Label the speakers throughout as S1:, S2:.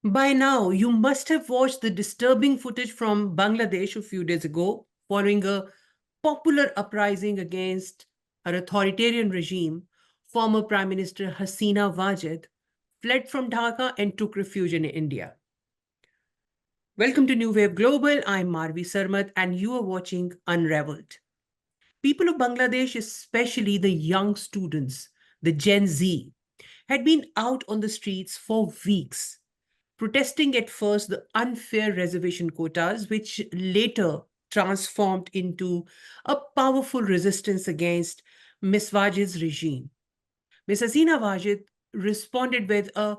S1: By now, you must have watched the disturbing footage from Bangladesh a few days ago following a popular uprising against her authoritarian regime. Former Prime Minister Hasina Wajid fled from Dhaka and took refuge in India. Welcome to New Wave Global. I'm Marvi Sirmed, and you are watching Unraveled. People of Bangladesh, especially the young students, the Gen Z, had been out on the streets for weeks, protesting at first the unfair reservation quotas, which later transformed into a powerful resistance against Ms. Wajid's regime. Ms. Hasina Wajid responded with a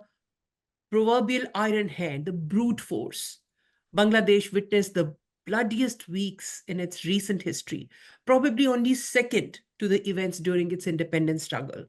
S1: proverbial iron hand, the brute force. Bangladesh witnessed the bloodiest weeks in its recent history, probably only second to the events during its independence struggle.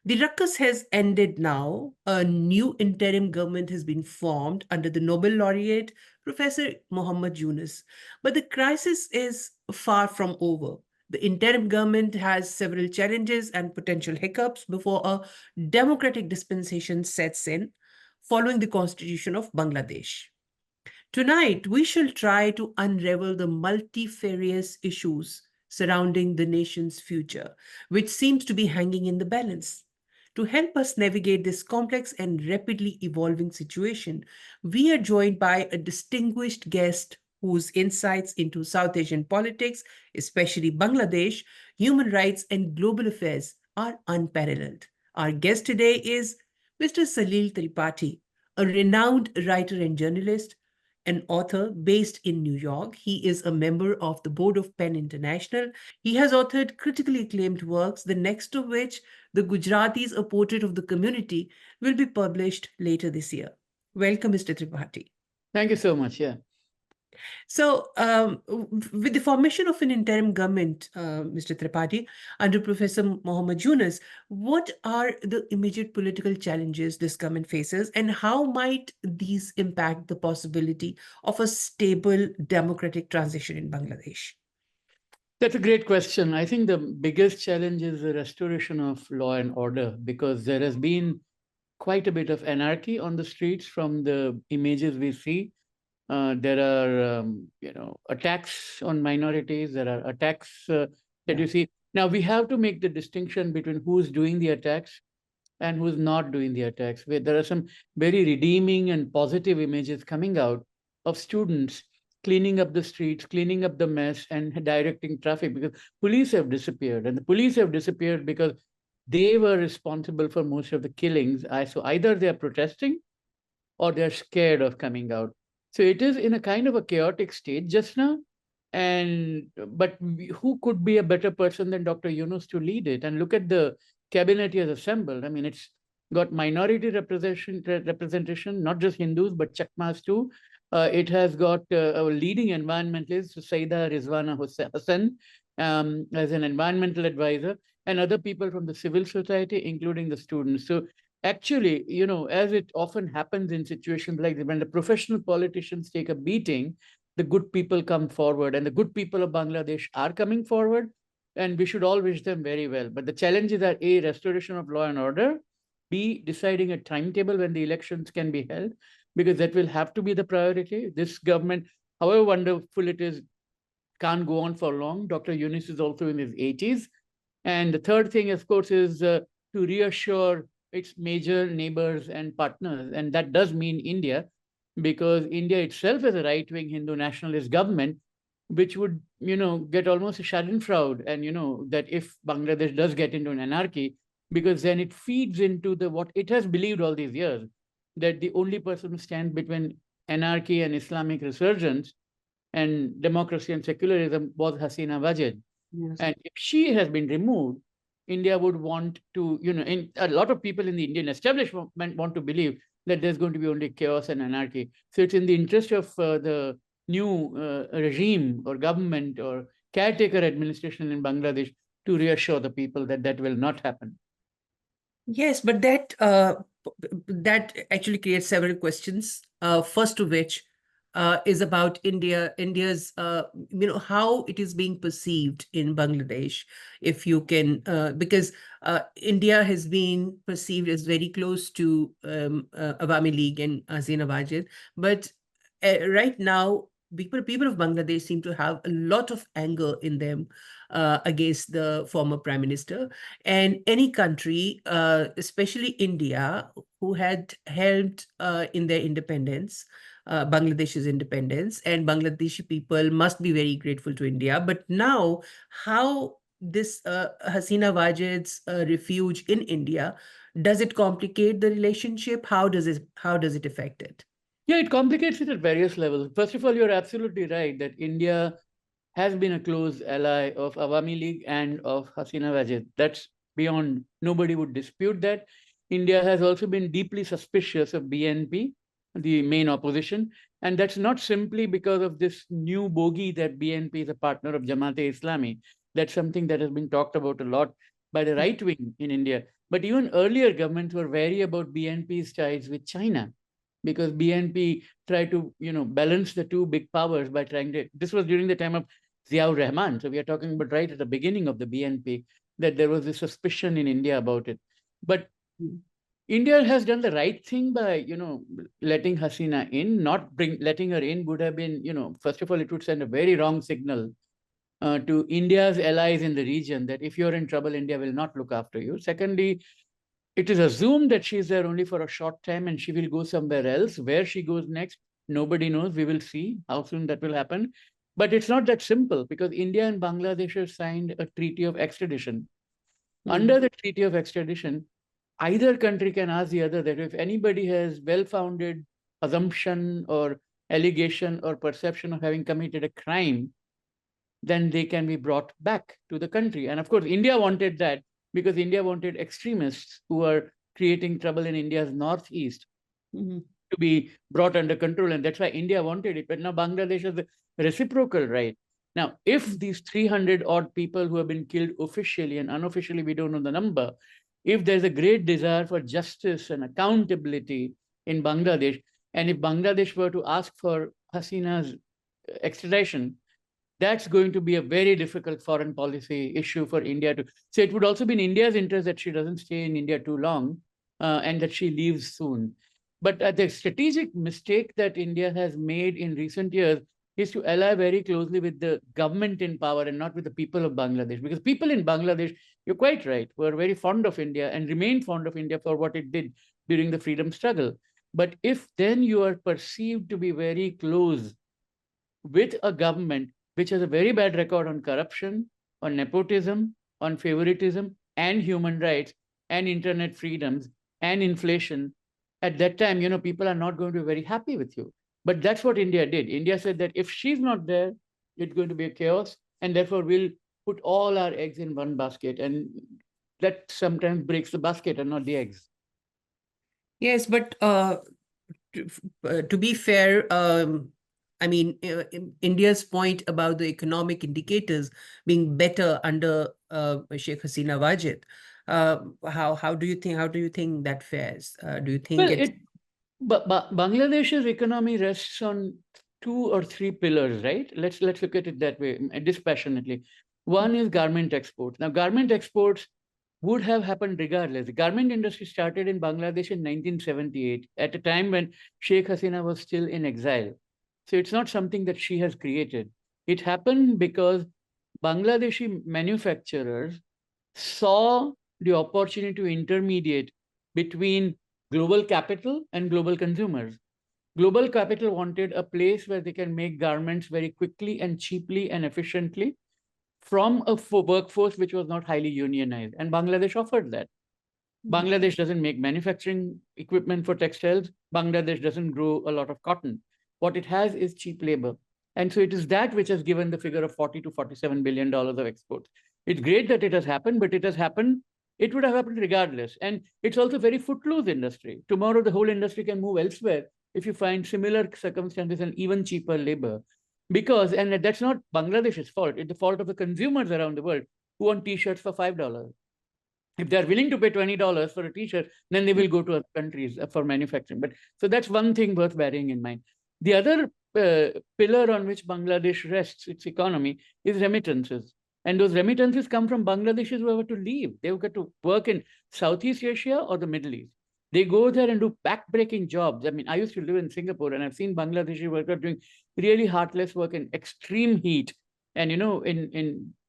S1: The ruckus has ended now. A new interim government has been formed under the Nobel laureate, Professor Muhammad Yunus. But the crisis is far from over. The interim government has several challenges and potential hiccups before a democratic dispensation sets in following the constitution of Bangladesh. Tonight, we shall try to unravel the multifarious issues surrounding the nation's future, which seems to be hanging in the balance. To help us navigate this complex and rapidly evolving situation, we are joined by a distinguished guest whose insights into South Asian politics, especially Bangladesh, human rights, and global affairs are unparalleled. Our guest today is Mr. Salil Tripathi, a renowned writer and journalist, an author based in New York. He is a member of the board of PEN International. He has authored critically acclaimed works, the next of which, The Gujaratis, A Portrait of the Community, will be published later this year. Welcome, Mr. Tripathi.
S2: Thank you so much. Yeah.
S1: So, with the formation of an interim government, Mr. Tripathi, under Professor Muhammad Yunus, what are the immediate political challenges this government faces, and how might these impact the possibility of a stable democratic transition in Bangladesh?
S2: That's a great question. I think the biggest challenge is the restoration of law and order, because there has been quite a bit of anarchy on the streets from the images we see. There are, attacks on minorities. There are attacks that you see. Now, we have to make the distinction between who's doing the attacks and who's not doing the attacks. There are some very redeeming and positive images coming out of students cleaning up the streets, cleaning up the mess, and directing traffic, because police have disappeared. And the police have disappeared because they were responsible for most of the killings. So either they are protesting or they're scared of coming out. So it is in a kind of a chaotic state just now. But who could be a better person than Dr. Yunus to lead it? And look at the cabinet he has assembled. I mean, it's got minority representation, not just Hindus, but Chakmas too. It has got a leading environmentalist, Saida Rizwana Hussain, as an environmental advisor, and other people from the civil society, including the students. So actually, as it often happens in situations like this, when the professional politicians take a beating, the good people come forward, and the good people of Bangladesh are coming forward, and we should all wish them very well. But the challenges are A, restoration of law and order, B, deciding a timetable when the elections can be held, because that will have to be the priority. This government, however wonderful it is, can't go on for long. Dr. Yunus is also in his 80s. And the third thing, of course, is to reassure its major neighbors and partners. And that does mean India, because India itself is a right-wing Hindu nationalist government, which would, get almost a schadenfreude. And, that if Bangladesh does get into an anarchy, because then it feeds into what it has believed all these years, that the only person who stands between anarchy and Islamic resurgence and democracy and secularism was Hasina Wajid. Yes. And if she has been removed, India would want to, a lot of people in the Indian establishment want to believe that there's going to be only chaos and anarchy. So it's in the interest of the new regime or government or caretaker administration in Bangladesh to reassure the people that that will not happen.
S1: Yes, but that actually creates several questions. First of which, is about India's, how it is being perceived in Bangladesh. If you can, because India has been perceived as very close to Awami League and Hasina Wajid, but right now, people of Bangladesh seem to have a lot of anger in them against the former prime minister. And any country, especially India, who had helped in their independence, Bangladesh's independence, and Bangladeshi people must be very grateful to India. But now, how this Hasina Wajid's refuge in India, does it complicate the relationship? How does it affect it?
S2: Yeah, it complicates it at various levels. First of all, you're absolutely right that India has been a close ally of Awami League and of Hasina Wajid. That's beyond, nobody would dispute that. India has also been deeply suspicious of BNP, the main opposition. And that's not simply because of this new bogey that BNP is a partner of Jamaat-e-Islami. That's something that has been talked about a lot by the right wing in India. But even earlier governments were wary about BNP's ties with China, because BNP tried to, balance the two big powers by trying to. This was during the time of Ziaur Rahman. So we are talking about right at the beginning of the BNP, that there was this suspicion in India about it. But India has done the right thing by, letting Hasina in. Not letting her in would have been, first of all, it would send a very wrong signal to India's allies in the region that if you're in trouble, India will not look after you. Secondly, it is assumed that she is there only for a short time and she will go somewhere else. Where she goes next, nobody knows. We will see how soon that will happen. But it's not that simple, because India and Bangladesh have signed a treaty of extradition. Under the treaty of extradition, either country can ask the other that if anybody has well-founded assumption or allegation or perception of having committed a crime, then they can be brought back to the country. And of course, India wanted that because India wanted extremists who are creating trouble in India's northeast to be brought under control. And that's why India wanted it. But now Bangladesh has the reciprocal right. Now, if these 300 odd people who have been killed officially and unofficially, we don't know the number, if there's a great desire for justice and accountability in Bangladesh, and if Bangladesh were to ask for Hasina's extradition, that's going to be a very difficult foreign policy issue for India to. So it would also be in India's interest that she doesn't stay in India too long and that she leaves soon. But the strategic mistake that India has made in recent years is to ally very closely with the government in power and not with the people of Bangladesh. Because people in Bangladesh, you're quite right, were very fond of India and remain fond of India for what it did during the freedom struggle. But if then you are perceived to be very close with a government which has a very bad record on corruption, on nepotism, on favoritism, and human rights, and internet freedoms, and inflation, at that time, people are not going to be very happy with you. But that's what India did. India said that if she's not there, it's going to be a chaos, and therefore we'll put all our eggs in one basket. And that sometimes breaks the basket and not the eggs.
S1: Yes, but to be fair, I mean, India's point about the economic indicators being better under Sheikh Hasina Wajid, how do you think that fares? Do you think
S2: Well, but Bangladesh's economy rests on 2 or 3 pillars, right? Let's look at it that way, dispassionately. One is garment exports. Now, garment exports would have happened regardless. The garment industry started in Bangladesh in 1978, at a time when Sheikh Hasina was still in exile. So it's not something that she has created. It happened because Bangladeshi manufacturers saw the opportunity to intermediate between global capital and global consumers. Global capital wanted a place where they can make garments very quickly and cheaply and efficiently from a workforce which was not highly unionized. And Bangladesh offered that. Bangladesh doesn't make manufacturing equipment for textiles. Bangladesh doesn't grow a lot of cotton. What it has is cheap labor. And so it is that which has given the figure of $40 to $47 billion of exports. It's great that it has happened, but it has happened. It would have happened regardless. And it's also very footloose industry. Tomorrow, the whole industry can move elsewhere if you find similar circumstances and even cheaper labor. Because, and that's not Bangladesh's fault, it's the fault of the consumers around the world who want t-shirts for $5. If they're willing to pay $20 for a t-shirt, then they will go to other countries for manufacturing. But so that's one thing worth bearing in mind. The other pillar on which Bangladesh rests its economy is remittances. And those remittances come from Bangladeshis who have to leave. They've got to work in Southeast Asia or the Middle East. They go there and do back-breaking jobs. I mean, I used to live in Singapore, and I've seen Bangladeshi workers doing really heartless work in extreme heat. And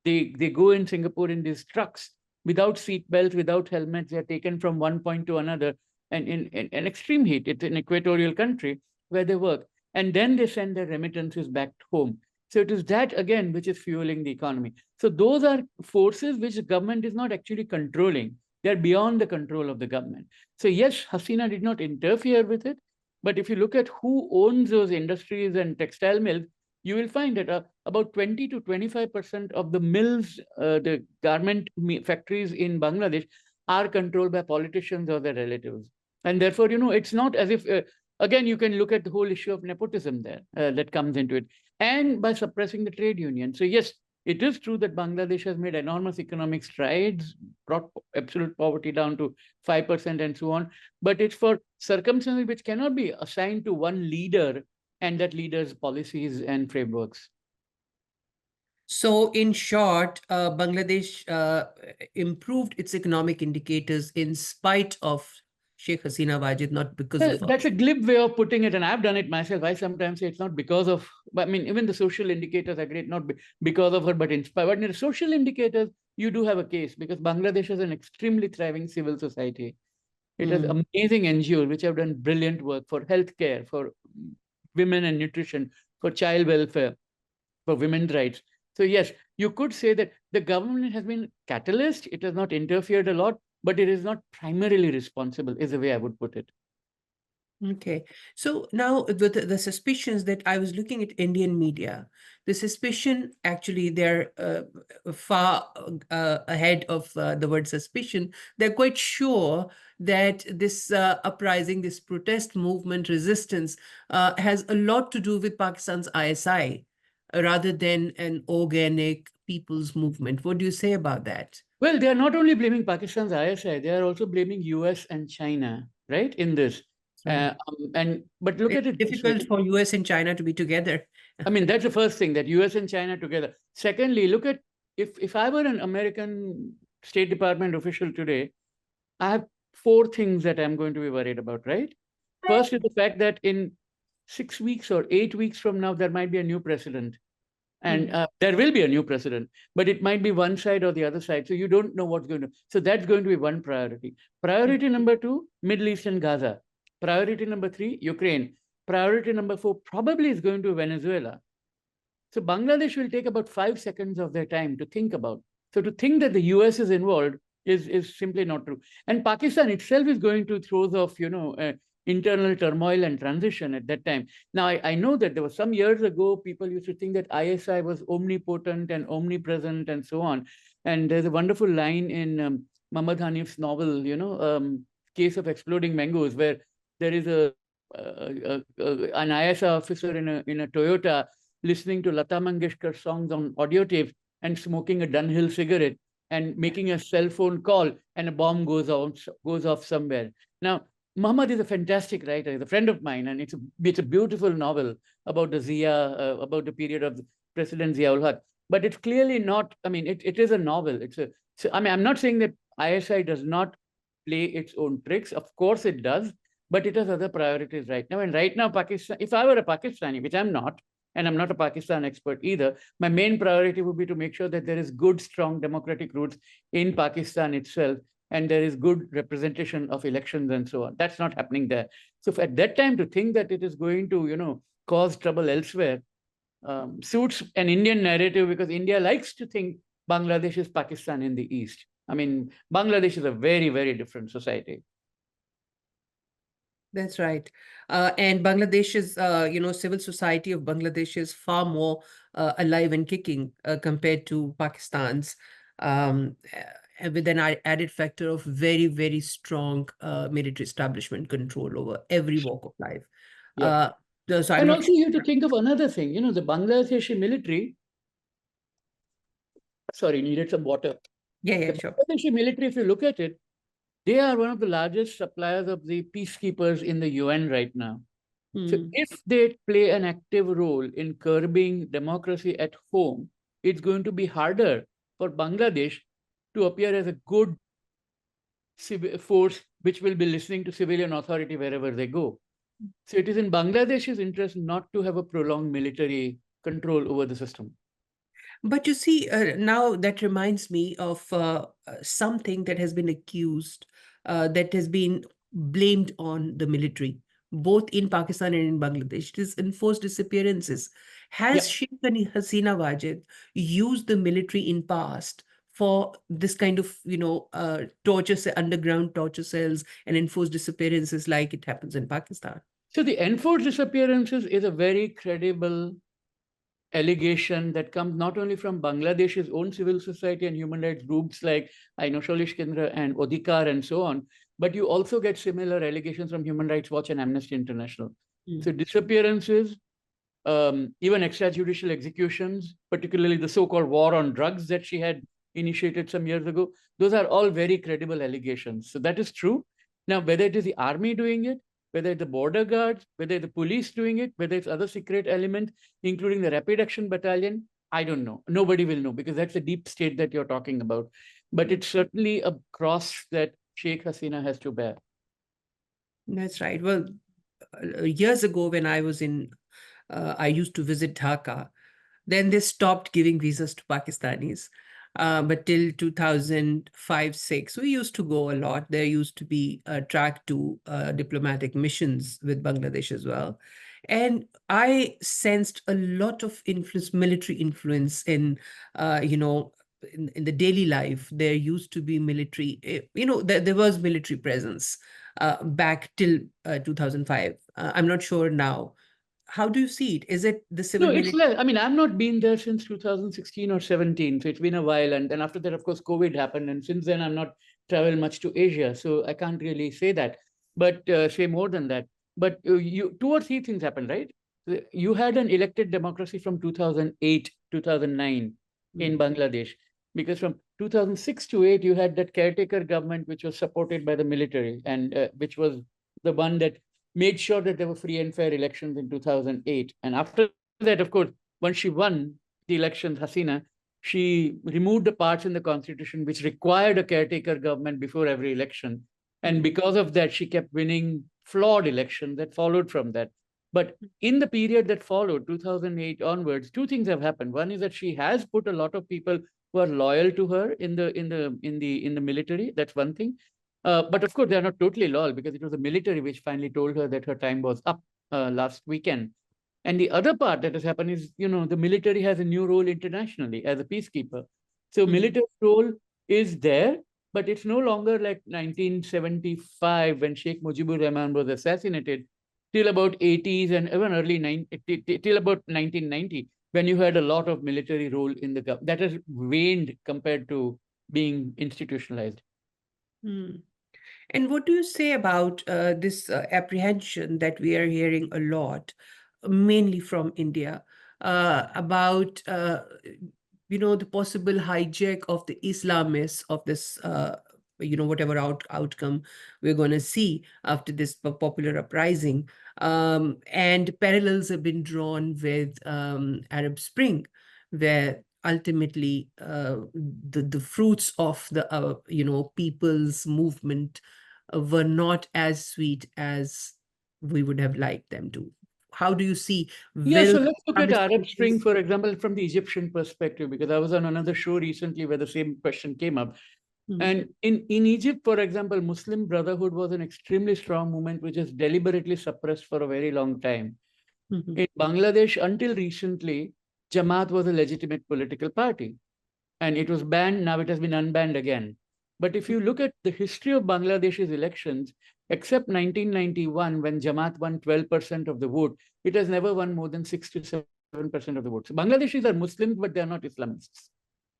S2: they go in Singapore in these trucks without seat belts, without helmets. They're taken from one point to another, and in extreme heat. It's an equatorial country where they work, and then they send their remittances back home. So it is that again which is fueling the economy. So those are forces which the government is not actually controlling. They're beyond the control of the government. So yes, Hasina did not interfere with it, but if you look at who owns those industries and textile mills, you will find that about 20 to 25% of the mills, the garment factories in Bangladesh are controlled by politicians or their relatives. And therefore, it's not as if, again, you can look at the whole issue of nepotism there that comes into it, and by suppressing the trade union. So yes, it is true that Bangladesh has made enormous economic strides, brought absolute poverty down to 5% and so on, but it's for circumstances which cannot be assigned to one leader and that leader's policies and frameworks.
S1: So, in short, Bangladesh improved its economic indicators in spite of Sheikh Hasina Wajid, not because of her.
S2: That's a glib way of putting it, and I've done it myself. I sometimes say it's not because of, I mean, even the social indicators are great, not because of her, but in spite. But in the social indicators, you do have a case, because Bangladesh has an extremely thriving civil society. It has amazing NGOs which have done brilliant work for healthcare, for women and nutrition, for child welfare, for women's rights. So yes, you could say that the government has been catalyst. It has not interfered a lot, but it is not primarily responsible, is the way I would put it.
S1: Okay. So now the suspicions that I was looking at Indian media, the suspicion, actually, they're far ahead of the word suspicion. They're quite sure that this uprising, this protest movement, resistance, has a lot to do with Pakistan's ISI rather than an organic people's movement. What do you say about that?
S2: Well, they are not only blaming Pakistan's ISI, they are also blaming US and China, right, in this. But look at
S1: It's
S2: it this way.
S1: difficult for US and China to be together.
S2: I mean, that's the first thing, that US and China together. Secondly, look at, if I were an American State Department official today, I have four things that I'm going to be worried about, right? First is the fact that in 6 weeks or 8 weeks from now, there might be a new president. And there will be a new president, but it might be one side or the other side. So you don't know what's going to. So that's going to be one priority. Priority number 2, Middle East and Gaza. Priority number 3, Ukraine. Priority number 4 probably is going to Venezuela. So Bangladesh will take about 5 seconds of their time to think about. So to think that the US is involved is simply not true. And Pakistan itself is going through throes of, internal turmoil and transition at that time. Now, I know that there was some years ago, people used to think that ISI was omnipotent and omnipresent and so on. And there's a wonderful line in Muhammad Hanif's novel, Case of Exploding Mangoes, where there is an ISI officer in a Toyota listening to Lata Mangeshkar songs on audio tape and smoking a Dunhill cigarette and making a cell phone call, and a bomb goes off somewhere. Now, Muhammad is a fantastic writer. He's a friend of mine, and it's a beautiful novel about the Zia, about the period of President Zia-ul Haq. But it's clearly not. I mean, it is a novel. I'm not saying that ISI does not play its own tricks. Of course, it does, but it has other priorities right now. And right now, Pakistan. If I were a Pakistani, which I'm not, and I'm not a Pakistan expert either, my main priority would be to make sure that there is good, strong democratic roots in Pakistan itself, and there is good representation of elections and so on. That's not happening there. So at that time, to think that it is going to, cause trouble elsewhere suits an Indian narrative, because India likes to think Bangladesh is Pakistan in the East. I mean, Bangladesh is a very, very different society.
S1: That's right. And Bangladesh's, civil society of Bangladesh is far more alive and kicking compared to Pakistan's, with an added factor of very, very strong military establishment control over every walk of life.
S2: Yeah. And also you have to think of another thing, the Bangladeshi military, sorry, needed some water.
S1: Yeah, sure.
S2: The Bangladeshi military, if you look at it, they are one of the largest suppliers of the peacekeepers in the UN right now. So
S1: Hmm.
S2: if they play an active role in curbing democracy at home, it's going to be harder for Bangladesh to appear as a good force which will be listening to civilian authority wherever they go. So it is in Bangladesh's interest not to have a prolonged military control over the system.
S1: But you see, now that reminds me of something that has been accused, that has been blamed on the military, both in Pakistan and in Bangladesh. It is enforced disappearances.
S2: Yeah.
S1: Has Sheikh Hasina Wajid used the military in past for this kind of, underground torture cells and enforced disappearances like it happens in Pakistan?
S2: So the enforced disappearances is a very credible allegation that comes not only from Bangladesh's own civil society and human rights groups like I know Sholish Kendra and Odhikar and so on, but you also get similar allegations from Human Rights Watch and Amnesty International. So disappearances, even extrajudicial executions, particularly the so-called war on drugs that she had initiated some years ago, those are all very credible allegations. So that is true. Now, whether it is the army doing it, whether it's the border guards, whether it's the police doing it, whether it's other secret elements, including the Rapid Action Battalion, I don't know. Nobody will know because that's a deep state that you're talking about. But it's certainly a cross that Sheikh Hasina has to bear.
S1: That's right. Well, years ago when I used to visit Dhaka. Then they stopped giving visas to Pakistanis. But till 2005, 6, we used to go a lot. There used to be track to diplomatic missions with Bangladesh as well. And I sensed a lot of influence, military influence in the daily life. There used to be military, there was military presence back till 2005. I'm not sure now. How do you see it? Is it the
S2: No,
S1: civil
S2: it's
S1: military?
S2: less. I mean, I've not been there since 2016 or 17, so it's been a while. And then after that, of course, COVID happened, and since then, I've not traveled much to Asia, so I can't really say that. But say more than that. But you two or three things happened, right? You had an elected democracy from 2008, 2009 in
S1: Mm,
S2: Bangladesh, because from 2006 to 8, you had that caretaker government, which was supported by the military, and which was the one that made sure that there were free and fair elections in 2008. And after that, of course, once she won the elections, Hasina, she removed the parts in the constitution which required a caretaker government before every election. And
S1: mm,
S2: because of that, she kept winning flawed elections that followed from that. But in the period that followed, 2008 onwards, two things have happened. One is that she has put a lot of people who are loyal to her in the military. That's one thing. But of course, they are not totally loyal because it was the military which finally told her that her time was up last weekend. And the other part that has happened is, the military has a new role internationally as a peacekeeper. So
S1: mm,
S2: military role is there, but it's no longer like 1975 when Sheikh Mujibur Rahman was assassinated, till about 80s and even early till about 1990, when you had a lot of military role in the government. That has waned compared to being institutionalized.
S1: mm. And what do you say about this apprehension that we are hearing a lot, mainly from India, about the possible hijack of the Islamists of this, whatever outcome we're going to see after this popular uprising, and parallels have been drawn with Arab Spring, where ultimately the fruits of the people's movement were not as sweet as we would have liked them to. How do you see,
S2: Yeah,
S1: will
S2: so let's look at
S1: Islamist
S2: Arab Spring,
S1: forces?
S2: for example, from the Egyptian perspective, because I was on another show recently where the same question came up.
S1: Mhm,
S2: And in Egypt, for example, Muslim Brotherhood was an extremely strong movement which is deliberately suppressed for a very long time.
S1: mhm,
S2: In Bangladesh, until recently, Jamaat was a legitimate political party and it was banned. Now it has been unbanned again. But if you look at the history of Bangladesh's elections, except 1991, when Jamaat won 12% of the vote, it has never won more than 6 to 7% of the votes. Bangladeshis are Muslims, but they are not Islamists.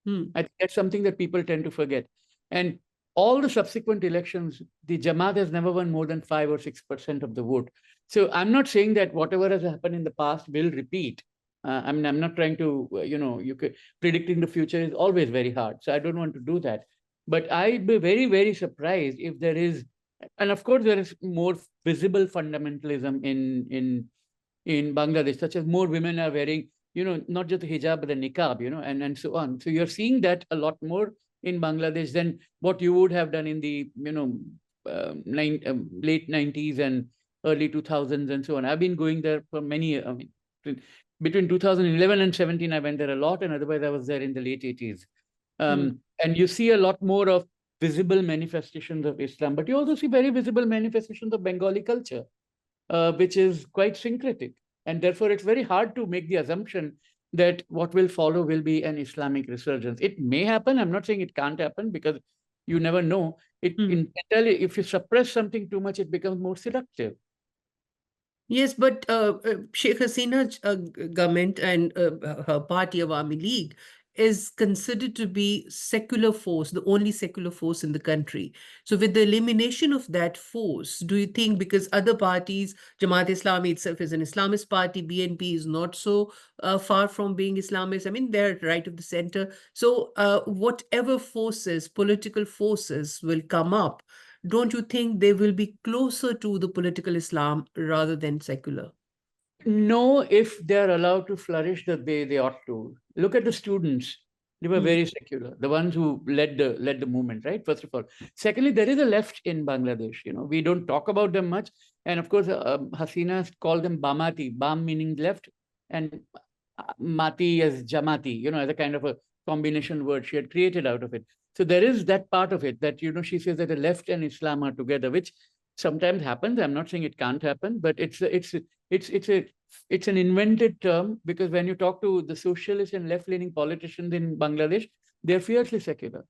S1: mhm,
S2: I think that's something that people tend to forget. And all the subsequent elections, the Jamaat has never won more than 5 or 6% of the vote. So I'm not saying that whatever has happened in the past will repeat. I mean, I'm not trying to, predicting the future is always very hard. So I don't want to do that. But I'd be very, very surprised if there is And of course, there is more visible fundamentalism in Bangladesh, such as more women are wearing, not just the hijab, but the niqab, and so on. So you're seeing that a lot more in Bangladesh than what you would have done in the, late 90s and early 2000s and so on. I've been going there for many, I mean, between 2011 and 17, I went there a lot, and otherwise I was there in the late 80s.
S1: Hmm.
S2: And you see a lot more of visible manifestations of Islam, but you also see very visible manifestations of Bengali culture, which is quite syncretic. And therefore, it's very hard to make the assumption that what will follow will be an Islamic resurgence. It may happen. I'm not saying it can't happen, because you never know.
S1: Hmm.
S2: Entirely, if you suppress something too much, it becomes more seductive.
S1: Yes, but Sheikh Hasina's government and her party, Awami League, is considered to be secular force, the only secular force in the country. So, with the elimination of that force, do you think, because other parties, Jamaat Islami itself is an Islamist party, BNP is not so far from being Islamist. I mean, they're right of the center. So, whatever forces, political forces will come up, don't you think they will be closer to the political Islam rather than secular?
S2: No, if they're allowed to flourish the way they ought to. Look at the students. They were
S1: Hmm.
S2: very secular, the ones who led the movement, right? First of all. Secondly, there is a left in Bangladesh. We don't talk about them much. And of course, Hasina called them Bamati, Bam meaning left, and Mati as Jamati, as a kind of a combination word she had created out of it. So there is that part of it that, she says that the left and Islam are together, which sometimes happens. I'm not saying it can't happen, but it's an invented term, because when you talk to the socialist and left-leaning politicians in Bangladesh, they're fiercely secular.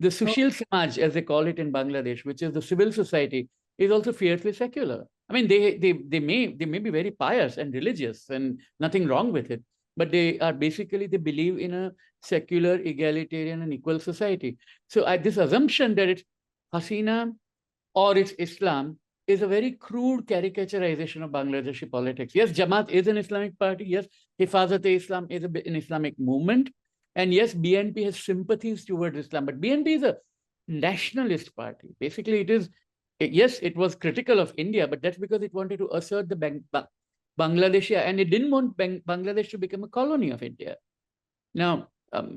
S2: The
S1: Oh,
S2: Sushil Samaj, as they call it in Bangladesh, which is the civil society, is also fiercely secular. I mean, they may be very pious and religious, and nothing wrong with it, but they believe in a secular, egalitarian, and equal society. So this assumption that it's Hasina or it's Islam is a very crude caricaturization of Bangladeshi politics. Yes, Jamaat is an Islamic party. Yes, Hifazat-e-Islam is an Islamic movement. And yes, BNP has sympathies towards Islam, but BNP is a nationalist party. Basically, yes, it was critical of India, but that's because it wanted to assert the Bangladeshi, and it didn't want Bangladesh to become a colony of India. Now,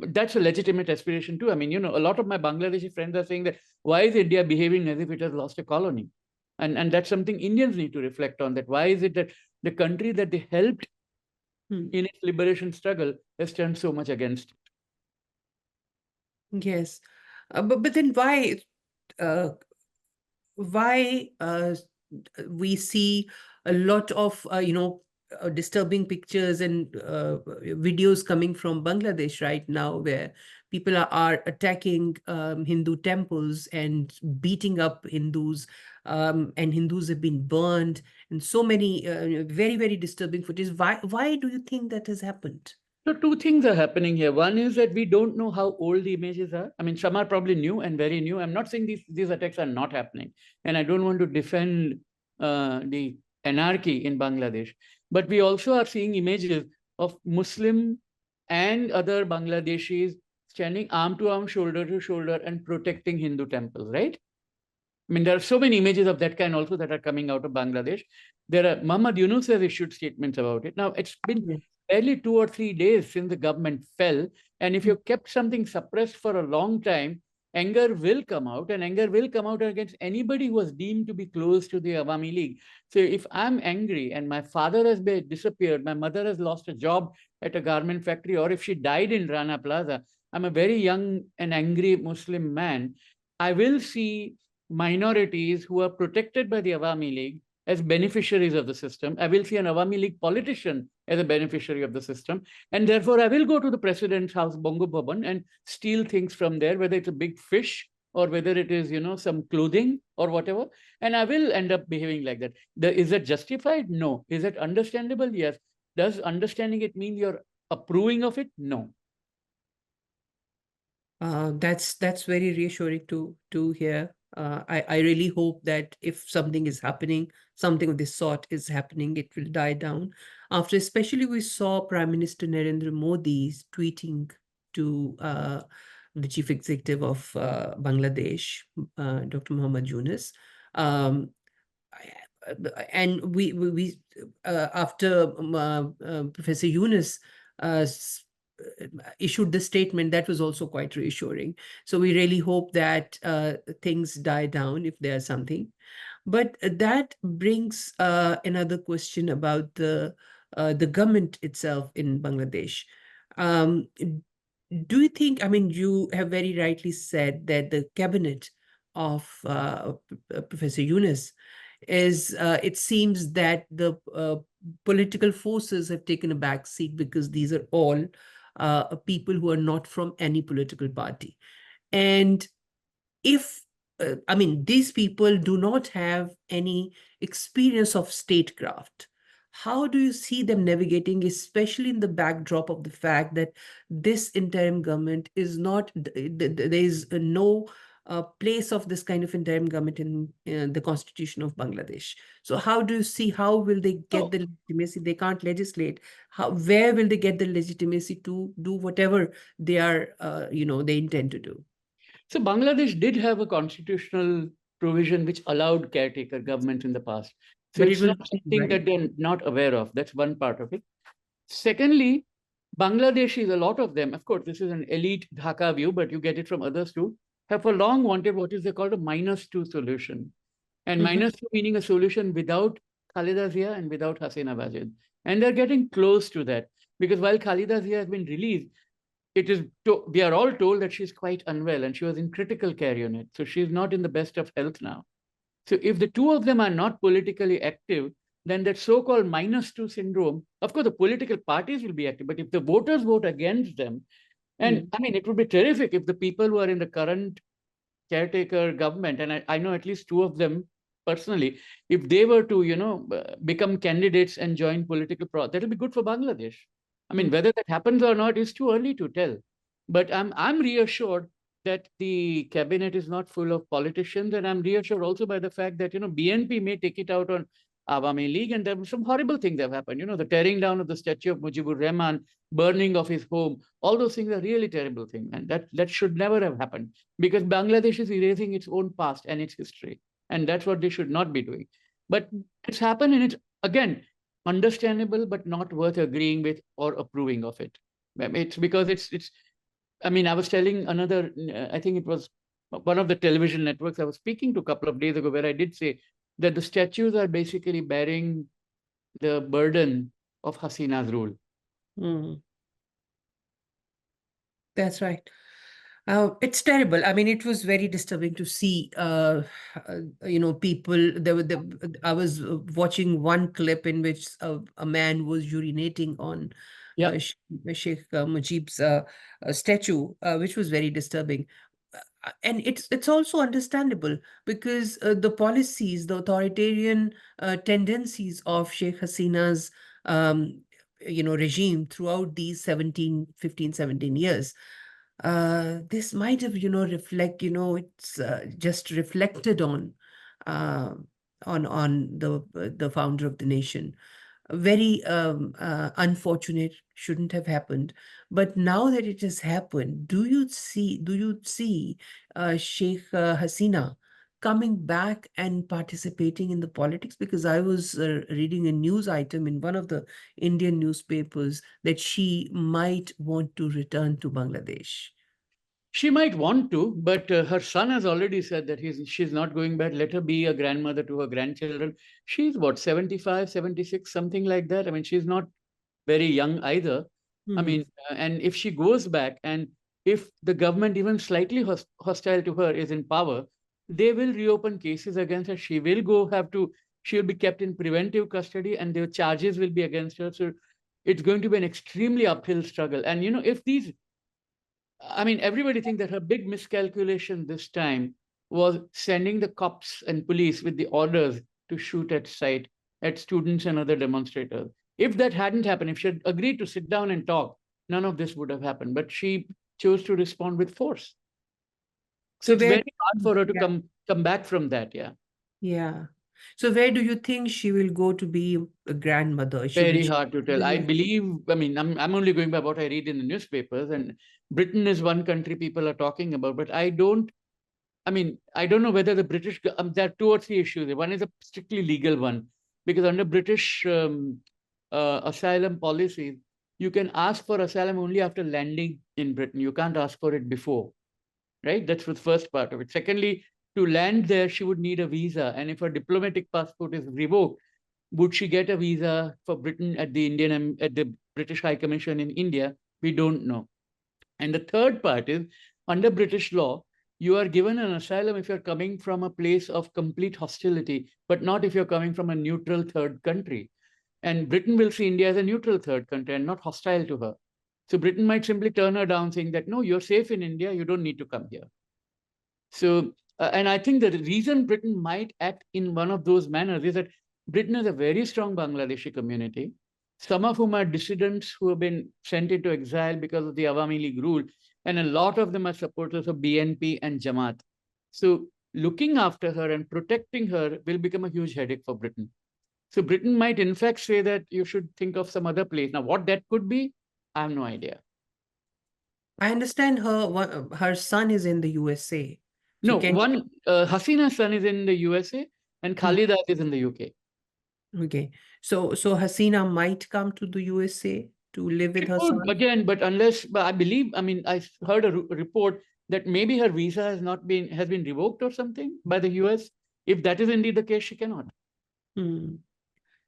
S2: that's a legitimate aspiration too. I mean, a lot of my Bangladeshi friends are saying that why is India behaving as if it has lost a colony? And that's something Indians need to reflect on. That why is it that the country that they helped
S1: hmm.
S2: in its liberation struggle has turned so much against it?
S1: Yes. But then uh, why we see a lot of disturbing pictures and videos coming from Bangladesh right now, where people are attacking Hindu temples and beating up Hindus, and Hindus have been burned, and so many very, very disturbing footage. Why do you think that has happened?
S2: So two things are happening here. One is that we don't know how old the images are. I mean, some are probably new and very new. I'm not saying these attacks are not happening, and I don't want to defend the anarchy in Bangladesh. But we also are seeing images of Muslim and other Bangladeshis standing arm to arm, shoulder to shoulder, and protecting Hindu temples, right? I mean, there are so many images of that kind also that are coming out of Bangladesh. Muhammad Yunus has issued statements about it. Now, it's been
S1: Yes.
S2: barely 2 or 3 days since the government fell. And if you've kept something suppressed for a long time, anger will come out, and anger will come out against anybody who was deemed to be close to the Awami League. So if I'm angry and my father has disappeared, my mother has lost a job at a garment factory, or if she died in Rana Plaza, I'm a very young and angry Muslim man, I will see minorities who are protected by the Awami League as beneficiaries of the system. I will see an Awami League politician as a beneficiary of the system. And therefore, I will go to the president's house, Bongo Bhavan, and steal things from there, whether it's a big fish or whether it is, some clothing or whatever. And I will end up behaving like that. Is that justified? No. Is it understandable? Yes. Does understanding it mean you're approving of it? No.
S1: That's very reassuring to hear. I really hope that if something is happening, something of this sort is happening, it will die down. After especially we saw Prime Minister Narendra Modi tweeting to the chief executive of Bangladesh, Dr. Muhammad Yunus. Um, and we after Professor Yunus issued the statement, that was also quite reassuring. So we really hope that things die down if there's something. But that brings another question about the government itself in Bangladesh. Um, do you think, I mean, you have very rightly said that the cabinet of Professor Yunus is, it seems that the political forces have taken a back seat because these are all people who are not from any political party. And if I mean, these people do not have any experience of statecraft, how do you see them navigating, especially in the backdrop of the fact that this interim government is not, there is no place of this kind of interim government in the constitution of Bangladesh? So how do you see, how will they get the legitimacy? They can't legislate. How, where will they get the legitimacy to do whatever they are, they intend to do?
S2: So Bangladesh did have a constitutional provision which allowed caretaker government in the past. So
S1: But it
S2: it's
S1: will
S2: not
S1: not
S2: something
S1: right.
S2: that they're not aware of. That's one part of it. Secondly, Bangladeshis, a lot of them, of course, this is an elite Dhaka view, but you get it from others too, have for long wanted what is they called a -2 solution. And
S1: Mhm.
S2: -2 meaning a solution without Khaleda Zia and without Hasina Wajid. And they're getting close to that because while Khaleda Zia has been released, we are all told that she's quite unwell and she was in critical care unit. So she's not in the best of health now. So if the two of them are not politically active, then that so-called -2 syndrome, of course, the political parties will be active, but if the voters vote against them, and
S1: Mm.
S2: I mean, it would be terrific if the people who are in the current caretaker government, and I know at least two of them personally, if they were to, become candidates and join political that'll be good for Bangladesh. I mean,
S1: Mm.
S2: whether that happens or not is too early to tell. But I'm reassured that the cabinet is not full of politicians, and I'm reassured also by the fact that BNP may take it out on Awami League, and there were some horrible things that have happened. The tearing down of the statue of Mujibur Rahman, burning of his home, all those things are really terrible things, and that should never have happened because Bangladesh is erasing its own past and its history, and that's what they should not be doing. But it's happened, and it's again understandable, but not worth agreeing with or approving of it. It's because it's. I mean, I was telling another. I think it was one of the television networks I was speaking to a couple of days ago, where I did say that the statues are basically bearing the burden of Hasina's rule.
S1: Mm. That's right. It's terrible. I mean, it was very disturbing to see, people. I was watching one clip in which a man was urinating on
S2: Yeah.
S1: Sheikh Mujib's statue, which was very disturbing. And it's also understandable because the policies, the authoritarian tendencies of Sheikh Hasina's, regime throughout these 15, 17 years, this might have, it's just reflected uh, on the founder of the nation. Very unfortunate, shouldn't have happened. But now that it has happened, do you see Sheikh Hasina coming back and participating in the politics? Because I was reading a news item in one of the Indian newspapers that she might want to return to Bangladesh.
S2: She might want to, but her son has already said that she's not going back. Let her be a grandmother to her grandchildren. She's what, 75, 76, something like that. I mean, she's not very young either. I
S1: Hmm.
S2: mean, and if she goes back and if the government, even slightly hostile to her, is in power, they will reopen cases against her. She'll be kept in preventive custody and their charges will be against her. So it's going to be an extremely uphill struggle. And, if these I mean, everybody thinks that her big miscalculation this time was sending the cops and police with the orders to shoot at sight at students and other demonstrators. If that hadn't happened, if she had agreed to sit down and talk, none of this would have happened. But she chose to respond with force. So
S1: So
S2: it's
S1: where,
S2: very hard for her to
S1: yeah,
S2: come back from that. Yeah.
S1: yeah. So where do you think she will go to be a grandmother? Will
S2: Very
S1: she
S2: hard to
S1: in
S2: tell.
S1: the
S2: I
S1: US?
S2: believe, I mean, I'm only going by what I read in the newspapers, and Britain is one country people are talking about, but I don't know whether the British, there are two or three issues. One is a strictly legal one, because under British asylum policies, you can ask for asylum only after landing in Britain. You can't ask for it before, right? That's the first part of it. Secondly, to land there, she would need a visa. And if her diplomatic passport is revoked, would she get a visa for Britain at the at the British High Commission in India? We don't know. And the third part is under British law, you are given an asylum if you're coming from a place of complete hostility, but not if you're coming from a neutral third country. And Britain will see India as a neutral third country and not hostile to her. So Britain might simply turn her down, saying that, no, you're safe in India, you don't need to come here. So, and I think the reason Britain might act in one of those manners is that Britain has a very strong Bangladeshi community, some of whom are dissidents who have been sent into exile because of the Awami League rule, and a lot of them are supporters of BNP and Jamaat. So, looking after her and protecting her will become a huge headache for Britain. So, Britain might, in fact, say that you should think of some other place. Now, what that could be, I have no idea.
S1: I understand her son is in the USA. So
S2: No,
S1: can
S2: one Hasina's son is in the USA and
S1: Mhm.
S2: Khalida is in the UK.
S1: Okay. So Hasina might come to the USA to live
S2: She
S1: with her
S2: could
S1: son.
S2: again, but unless, but I believe, I mean, I heard a report that maybe her visa has been revoked or something by the US. If that is indeed the case, she cannot.
S1: Hmm.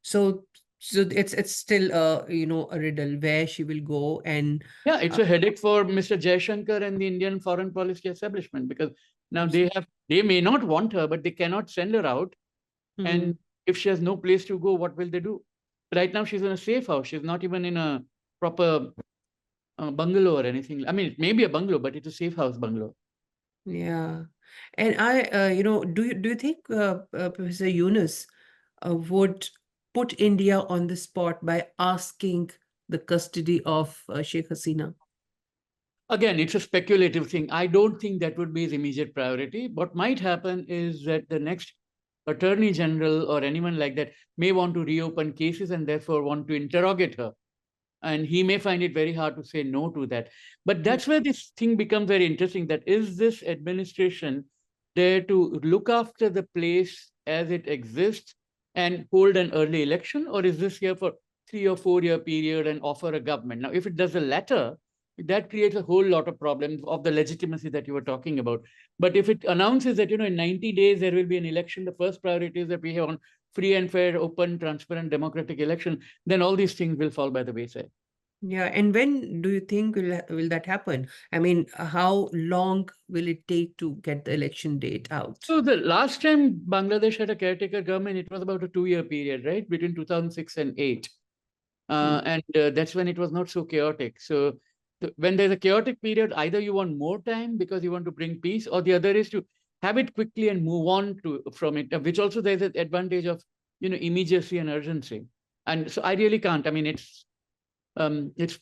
S1: So it's still a riddle where she will go and
S2: Yeah, it's
S1: uh,
S2: a headache for Mr. Jaishankar and the Indian foreign policy establishment because now they may not want her, but they cannot send her out.
S1: hmm.
S2: And if she has no place to go, what will they do? Right now, she's in a safe house. She's not even in a proper bungalow or anything. I mean, it may be a bungalow, but it's a safe house bungalow.
S1: Yeah. And do you think Professor Yunus would put India on the spot by asking the custody of Sheikh Hasina?
S2: Again, it's a speculative thing. I don't think that would be his immediate priority. What might happen is that the next attorney general or anyone like that may want to reopen cases and therefore want to interrogate her. And he may find it very hard to say no to that. But that's where this thing becomes very interesting, that is this administration there to look after the place as it exists and hold an early election, or is this here for 3 or 4 year period and offer a government? Now, if it does the latter, that creates a whole lot of problems of the legitimacy that you were talking about. But if it announces that, in 90 days there will be an election, the first priority is that we have on free and fair, open, transparent, democratic election, then all these things will fall by the wayside.
S1: Yeah, and when do you think will that happen? I mean, how long will it take to get the election date out?
S2: So the last time Bangladesh had a caretaker government, it was about a 2 year period, right, between 2006 and 8.
S1: Hmm.
S2: And that's when it was not so chaotic. So when there's a chaotic period, either you want more time because you want to bring peace, or the other is to have it quickly and move on from it, which also there's an advantage of, immediacy and urgency. And so I really can't. I mean, it's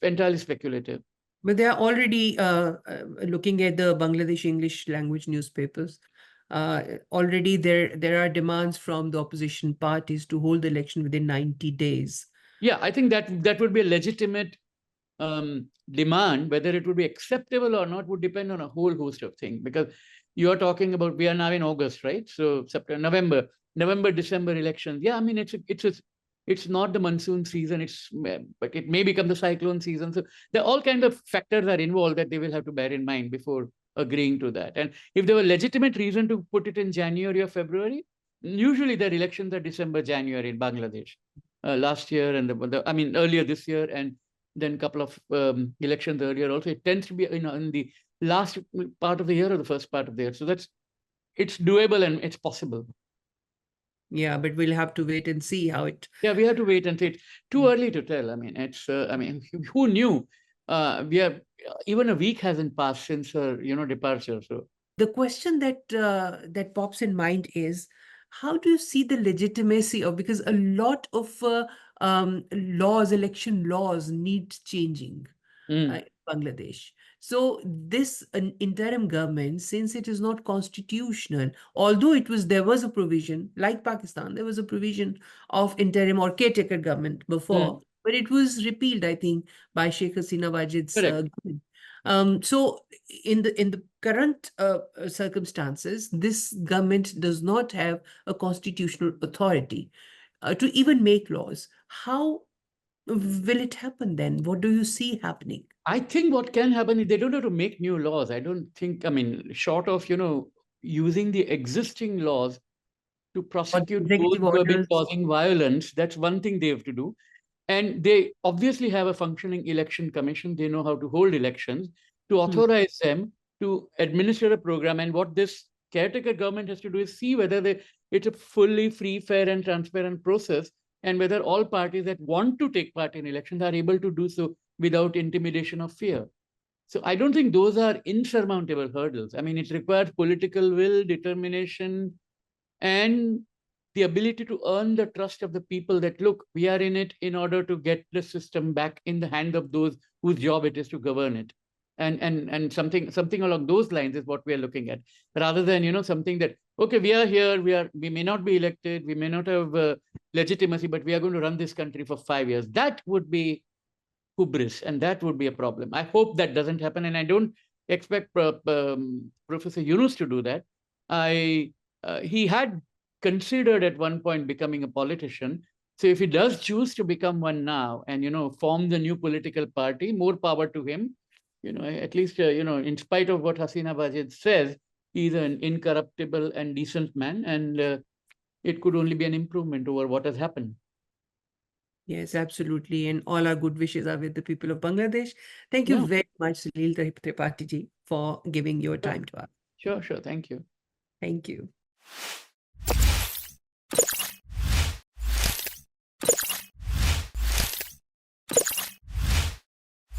S2: entirely speculative.
S1: But they are already looking at the Bangladesh English language newspapers. Already there are demands from the opposition parties to hold the election within 90 days.
S2: Yeah, I think that would be a legitimate demand. Whether it would be acceptable or not would depend on a whole host of things. Because you are talking about, we are now in August, right? So September, November, December elections. Yeah, I mean it's not the monsoon season. But it may become the cyclone season. So there are all kinds of factors are involved that they will have to bear in mind before agreeing to that. And if there were legitimate reason to put it in January or February, usually their elections are December, January in Bangladesh. Last year and I mean earlier this year, and then a couple of elections earlier also. It tends to be in the last part of the year or the first part of the year. So it's doable and it's possible.
S1: Yeah, but we'll have to wait and see how it.
S2: Yeah, we have to wait and see. It's too early to tell. I mean, who knew? We are even a week hasn't passed since her departure. So
S1: The question that pops in mind is, how do you see the legitimacy of, because a lot of election laws need changing
S2: mm.
S1: in Bangladesh. So this an interim government, since it is not constitutional, although there was a provision, like Pakistan, there was a provision of interim or caretaker government before,
S2: Mm,
S1: but it was repealed, I think, by Sheikh Hasina Wajid's
S2: correct.
S1: government. So in the current circumstances, this government does not have a constitutional authority to even make laws. How will it happen then? What do you see happening?
S2: I think what can happen is they don't have to make new laws. I don't think, I mean, short of, using the existing laws to
S1: Or
S2: prosecute those
S1: executive
S2: who have been
S1: orders?
S2: causing violence, that's one thing they have to do. And they obviously have a functioning election commission. They know how to hold elections, to
S1: Hmm.
S2: authorize them to administer a program. And what this caretaker government has to do is see whether it's a fully free, fair, and transparent process, and whether all parties that want to take part in elections are able to do so without intimidation or fear. So I don't think those are insurmountable hurdles. I mean, it requires political will, determination, and the ability to earn the trust of the people that, look, we are in it in order to get the system back in the hand of those whose job it is to govern it. And something along those lines is what we are looking at, rather than something that, okay, we are here, we may not be elected, we may not have legitimacy, but we are going to run this country for 5 years. That would be hubris, and that would be a problem. I hope that doesn't happen, and I don't expect Professor Yunus to do that. He had considered at one point becoming a politician. So if he does choose to become one now and form the new political party, more power to him. At least in spite of what Hasina Wajid says, he's an incorruptible and decent man, and it could only be an improvement over what has happened.
S1: Yes, absolutely. And all our good wishes are with the people of Bangladesh. Thank you
S2: No,
S1: very much, Salil Tripathi ji, for giving your
S2: sure,
S1: time to us.
S2: sure, sure. Thank you.
S1: Thank you.